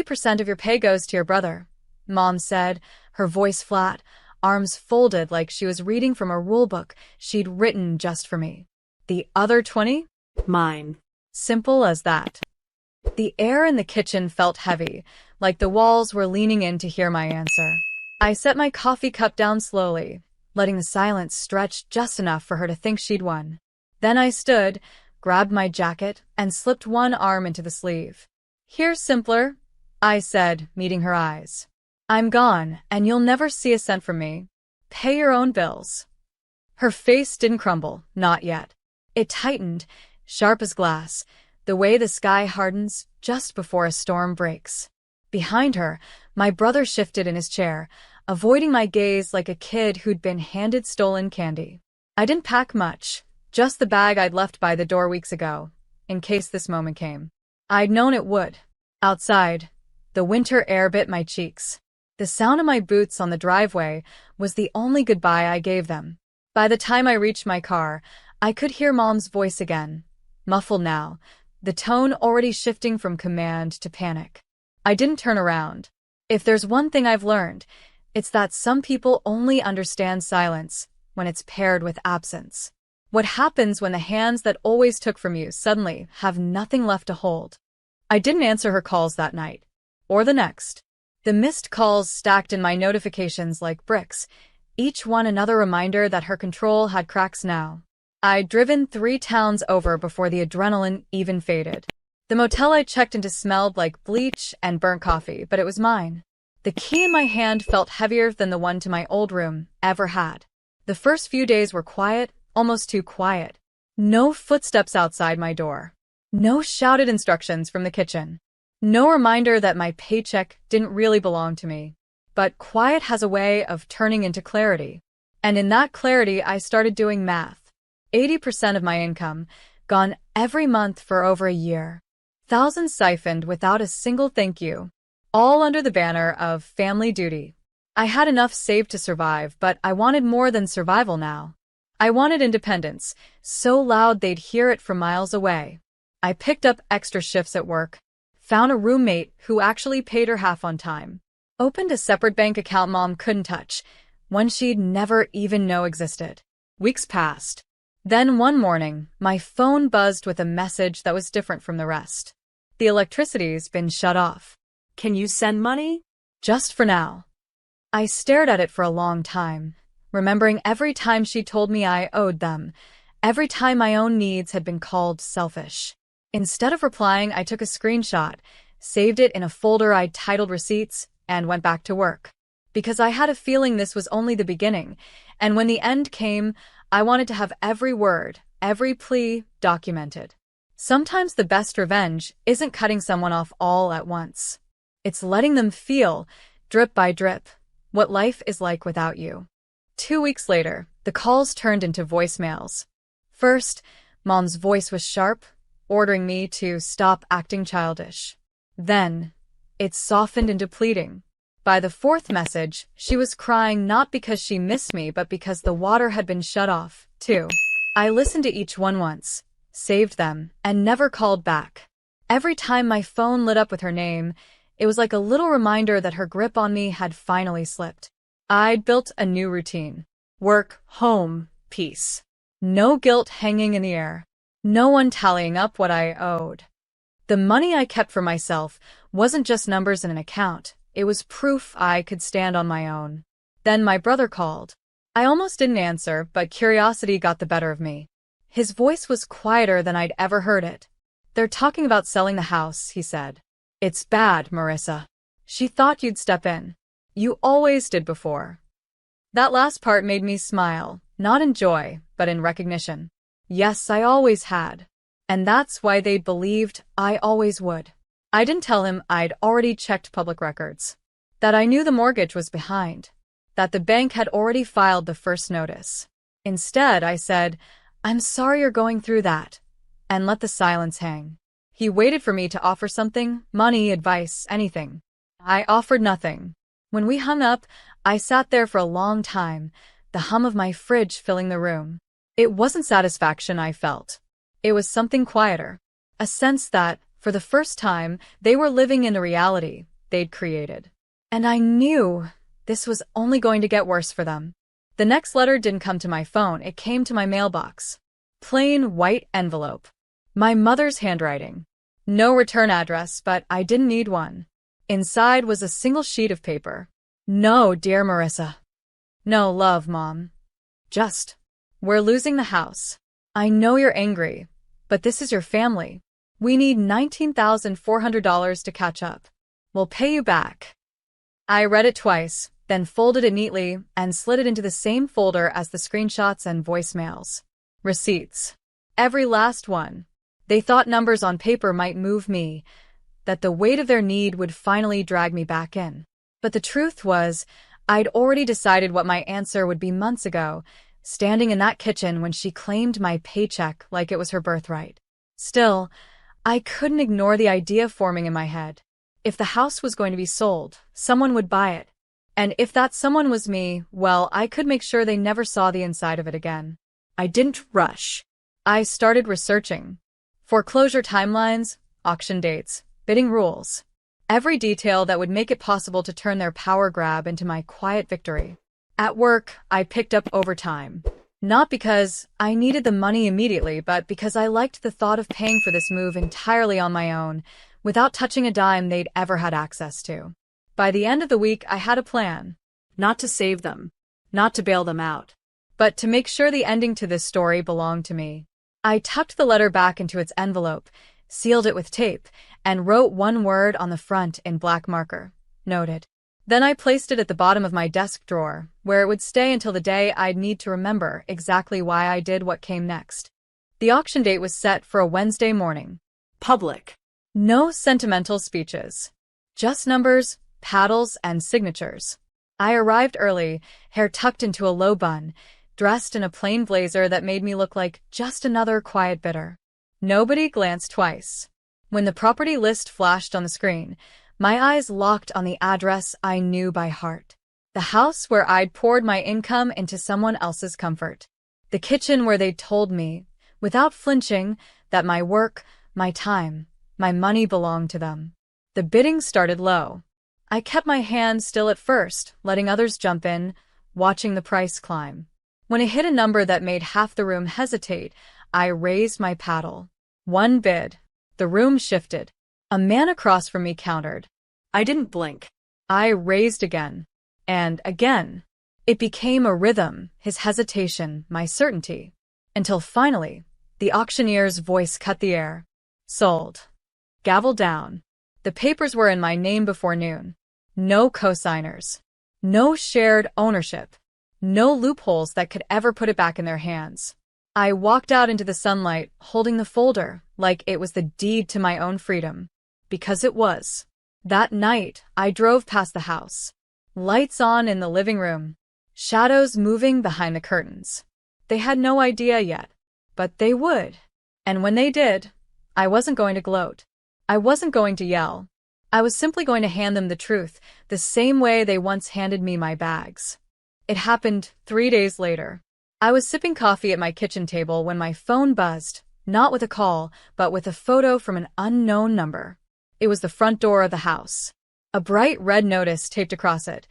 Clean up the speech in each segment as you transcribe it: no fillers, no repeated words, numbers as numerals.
80% of your pay goes to your brother, Mom said, her voice flat, arms folded like she was reading from a rulebook she'd written just for me. The other 20? Mine. Simple as that. The air in the kitchen felt heavy, like the walls were leaning in to hear my answer. I set my coffee cup down slowly, letting the silence stretch just enough for her to think she'd won. Then I stood, grabbed my jacket, and slipped one arm into the sleeve. "Here's simpler," I said, meeting her eyes. "I'm gone, and you'll never see a cent from me. Pay your own bills." Her face didn't crumble, not yet. It tightened, sharp as glass, the way the sky hardens just before a storm breaks. Behind her, my brother shifted in his chair, avoiding my gaze like a kid who'd been handed stolen candy. I didn't pack much, just the bag I'd left by the door weeks ago, in case this moment came. I'd known it would. Outside, the winter air bit my cheeks. The sound of my boots on the driveway was the only goodbye I gave them. By the time I reached my car, I could hear Mom's voice again, muffled now, the tone already shifting from command to panic. I didn't turn around. If there's one thing I've learned, it's that some people only understand silence when it's paired with absence. What happens when the hands that always took from you suddenly have nothing left to hold? I didn't answer her calls that night, or the next. The missed calls stacked in my notifications like bricks, each one another reminder that her control had cracks now. I'd driven 3 towns over before the adrenaline even faded. The motel I checked into smelled like bleach and burnt coffee, but it was mine. The key in my hand felt heavier than the one to my old room ever had. The first few days were quiet, almost too quiet. No footsteps outside my door. No shouted instructions from the kitchen. No reminder that my paycheck didn't really belong to me. But quiet has a way of turning into clarity. And in that clarity, I started doing math. 80% of my income, gone every month for over a year. Thousands siphoned without a single thank you. All under the banner of family duty. I had enough saved to survive, but I wanted more than survival now. I wanted independence, so loud they'd hear it from miles away. I picked up extra shifts at work, found a roommate who actually paid her half on time, opened a separate bank account Mom couldn't touch, one she'd never even know existed. Weeks passed. Then one morning, my phone buzzed with a message that was different from the rest. The electricity's been shut off. Can you send money? Just for now. I stared at it for a long time, remembering every time she told me I owed them, every time my own needs had been called selfish. Instead of replying, I took a screenshot, saved it in a folder I'd titled Receipts, and went back to work. Because I had a feeling this was only the beginning, and when the end came, I wanted to have every word, every plea documented. Sometimes the best revenge isn't cutting someone off all at once. It's letting them feel, drip by drip, what life is like without you. 2 weeks later, the calls turned into voicemails. First, Mom's voice was sharp, ordering me to stop acting childish. Then, it softened into pleading. By the 4th message, she was crying not because she missed me but because the water had been shut off, too. I listened to each one once, saved them, and never called back. Every time my phone lit up with her name, it was like a little reminder that her grip on me had finally slipped. I'd built a new routine. Work, home, peace. No guilt hanging in the air. No one tallying up what I owed. The money I kept for myself wasn't just numbers in an account. It was proof I could stand on my own. Then my brother called. I almost didn't answer, but curiosity got the better of me. His voice was quieter than I'd ever heard it. "They're talking about selling the house," he said. "It's bad, Marissa. She thought you'd step in. You always did before." That last part made me smile, not in joy, but in recognition. Yes, I always had. And that's why they believed I always would. I didn't tell him I'd already checked public records. That I knew the mortgage was behind. That the bank had already filed the first notice. Instead, I said, "I'm sorry you're going through that," and let the silence hang. He waited for me to offer something, money, advice, anything. I offered nothing. When we hung up, I sat there for a long time, the hum of my fridge filling the room. It wasn't satisfaction I felt. It was something quieter. A sense that, for the first time, they were living in a reality, they'd created. And I knew this was only going to get worse for them. The next letter didn't come to my phone, it came to my mailbox. Plain white envelope. My mother's handwriting. No return address, but I didn't need one. Inside was a single sheet of paper. No, dear Marissa. No, love, Mom. Just, we're losing the house. I know you're angry, but this is your family. We need $19,400 to catch up. We'll pay you back. I read it twice, then folded it neatly and slid it into the same folder as the screenshots and voicemails. Receipts. Every last one. They thought numbers on paper might move me, that the weight of their need would finally drag me back in. But the truth was, I'd already decided what my answer would be months ago, standing in that kitchen when she claimed my paycheck like it was her birthright. Still, I couldn't ignore the idea forming in my head. If the house was going to be sold, someone would buy it. And if that someone was me, well, I could make sure they never saw the inside of it again. I didn't rush. I started researching. Foreclosure timelines, auction dates, bidding rules. Every detail that would make it possible to turn their power grab into my quiet victory. At work, I picked up overtime. Not because I needed the money immediately, but because I liked the thought of paying for this move entirely on my own, without touching a dime they'd ever had access to. By the end of the week, I had a plan. Not to save them. Not to bail them out. But to make sure the ending to this story belonged to me. I tucked the letter back into its envelope, sealed it with tape, and wrote one word on the front in black marker. Noted. Then I placed it at the bottom of my desk drawer, where it would stay until the day I'd need to remember exactly why I did what came next. The auction date was set for a Wednesday morning. Public. No sentimental speeches. Just numbers, paddles, and signatures. I arrived early, hair tucked into a low bun, dressed in a plain blazer that made me look like just another quiet bidder. Nobody glanced twice. When the property list flashed on the screen, my eyes locked on the address I knew by heart. The house where I'd poured my income into someone else's comfort. The kitchen where they'd told me, without flinching, that my work, my time, my money belonged to them. The bidding started low. I kept my hand still at first, letting others jump in, watching the price climb. When it hit a number that made half the room hesitate, I raised my paddle. One bid. The room shifted. A man across from me countered. I didn't blink. I raised again. And again. It became a rhythm, his hesitation, my certainty. Until finally, the auctioneer's voice cut the air. Sold. Gavel down. The papers were in my name before noon. No co-signers. No shared ownership. No loopholes that could ever put it back in their hands. I walked out into the sunlight, holding the folder, like it was the deed to my own freedom. Because it was. That night, I drove past the house. Lights on in the living room. Shadows moving behind the curtains. They had no idea yet. But they would. And when they did, I wasn't going to gloat. I wasn't going to yell. I was simply going to hand them the truth, the same way they once handed me my bags. It happened 3 days later. I was sipping coffee at my kitchen table when my phone buzzed, not with a call, but with a photo from an unknown number. It was the front door of the house. A bright red notice taped across it.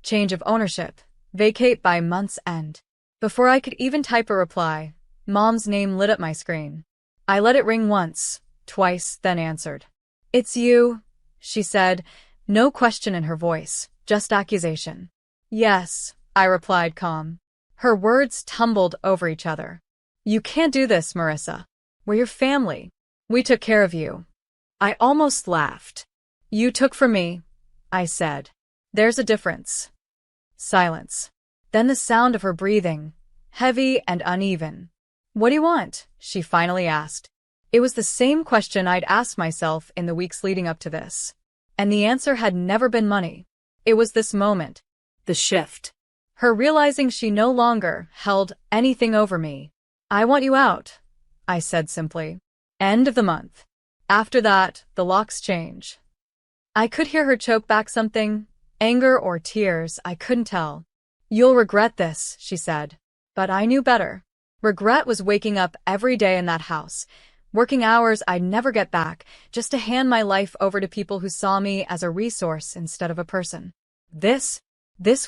Change of ownership. Vacate by month's end. Before I could even type a reply, Mom's name lit up my screen. I let it ring once, twice, then answered. "It's you," she said, no question in her voice, just accusation. "Yes," I replied calm. Her words tumbled over each other. "You can't do this, Marissa. We're your family. We took care of you." I almost laughed. "You took from me," I said. "There's a difference." Silence. Then the sound of her breathing, heavy and uneven. "What do you want?" she finally asked. It was the same question I'd asked myself in the weeks leading up to this. And the answer had never been money. It was this moment. The shift. Her realizing she no longer held anything over me. "I want you out," I said simply. End of the month. After that, the locks change. I could hear her choke back something, anger or tears, I couldn't tell. "You'll regret this," she said. But I knew better. Regret was waking up every day in that house, Working hours I'd never get back, just to hand my life over to people who saw me as a resource instead of a person. This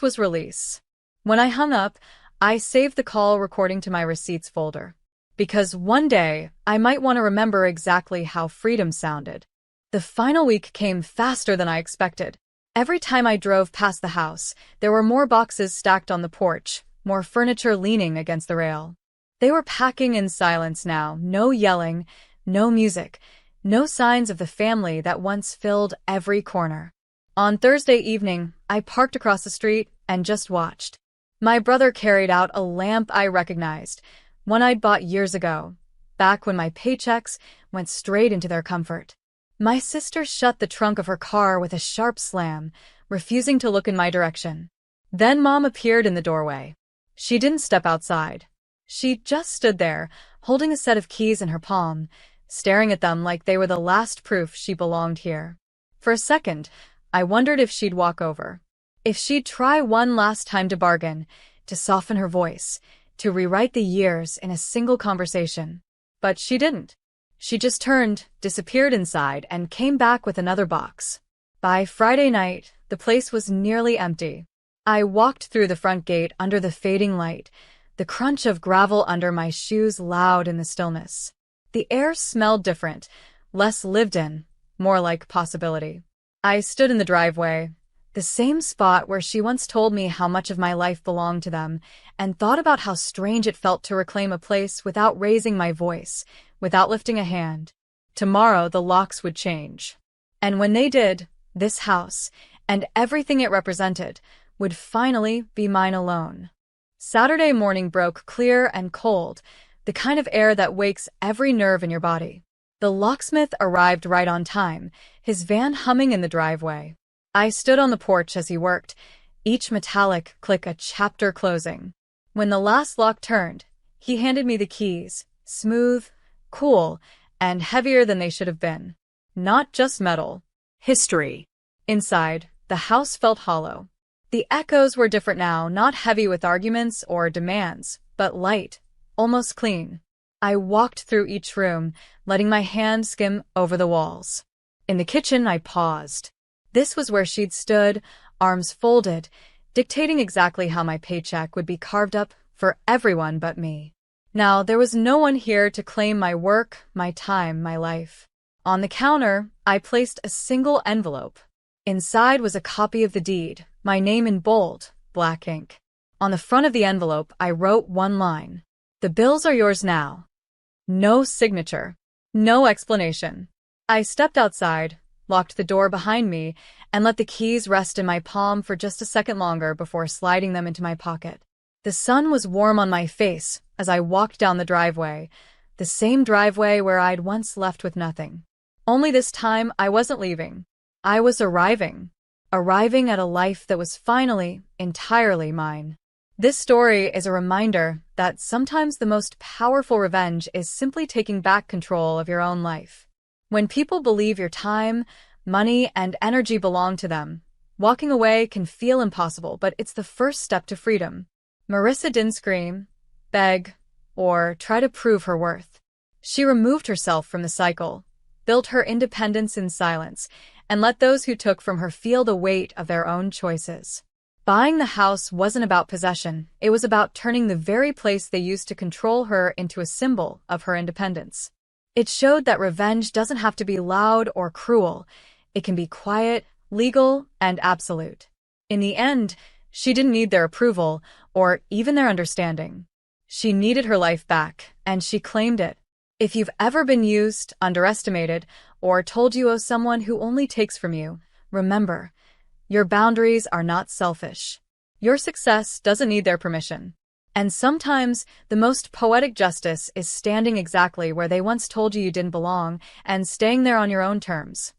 was release. When I hung up, I saved the call recording to my receipts folder. Because one day, I might want to remember exactly how freedom sounded. The final week came faster than I expected. Every time I drove past the house, there were more boxes stacked on the porch, more furniture leaning against the rail. They were packing in silence now, no yelling, no music, no signs of the family that once filled every corner. On Thursday evening, I parked across the street and just watched. My brother carried out a lamp I recognized, one I'd bought years ago, back when my paychecks went straight into their comfort. My sister shut the trunk of her car with a sharp slam, refusing to look in my direction. Then Mom appeared in the doorway. She didn't step outside. She just stood there, holding a set of keys in her palm, staring at them like they were the last proof she belonged here. For a second, I wondered if she'd walk over. If she'd try one last time to bargain, to soften her voice, to rewrite the years in a single conversation. But she didn't. She just turned, disappeared inside, and came back with another box. By Friday night, the place was nearly empty. I walked through the front gate under the fading light, the crunch of gravel under my shoes loud in the stillness. The air smelled different, less lived in, more like possibility. I stood in the driveway, the same spot where she once told me how much of my life belonged to them, and thought about how strange it felt to reclaim a place without raising my voice, without lifting a hand. Tomorrow the locks would change. And when they did, this house, and everything it represented, would finally be mine alone. Saturday morning broke clear and cold, the kind of air that wakes every nerve in your body. The locksmith arrived right on time, his van humming in the driveway. I stood on the porch as he worked, each metallic click a chapter closing. When the last lock turned, he handed me the keys, smooth, cool, and heavier than they should have been. Not just metal. History. Inside, the house felt hollow. The echoes were different now, not heavy with arguments or demands, but light, almost clean. I walked through each room, letting my hand skim over the walls. In the kitchen, I paused. This was where she'd stood, arms folded, dictating exactly how my paycheck would be carved up for everyone but me. Now, there was no one here to claim my work, my time, my life. On the counter, I placed a single envelope. Inside was a copy of the deed, my name in bold, black ink. On the front of the envelope, I wrote one line. "The bills are yours now." No signature. No explanation. I stepped outside, locked the door behind me, and let the keys rest in my palm for just a second longer before sliding them into my pocket. The sun was warm on my face as I walked down the driveway, the same driveway where I'd once left with nothing. Only this time, I wasn't leaving. I was arriving at a life that was finally, entirely mine. This story is a reminder that sometimes the most powerful revenge is simply taking back control of your own life. When people believe your time, money, and energy belong to them, walking away can feel impossible, but it's the first step to freedom. Marissa didn't scream, beg, or try to prove her worth. She removed herself from the cycle, built her independence in silence, and let those who took from her feel the weight of their own choices. Buying the house wasn't about possession, it was about turning the very place they used to control her into a symbol of her independence. It showed that revenge doesn't have to be loud or cruel. It can be quiet, legal, and absolute. In the end, she didn't need their approval or even their understanding. She needed her life back, and she claimed it. If you've ever been used, underestimated, or told you owe someone who only takes from you, remember, your boundaries are not selfish. Your success doesn't need their permission. And sometimes, the most poetic justice is standing exactly where they once told you you didn't belong and staying there on your own terms.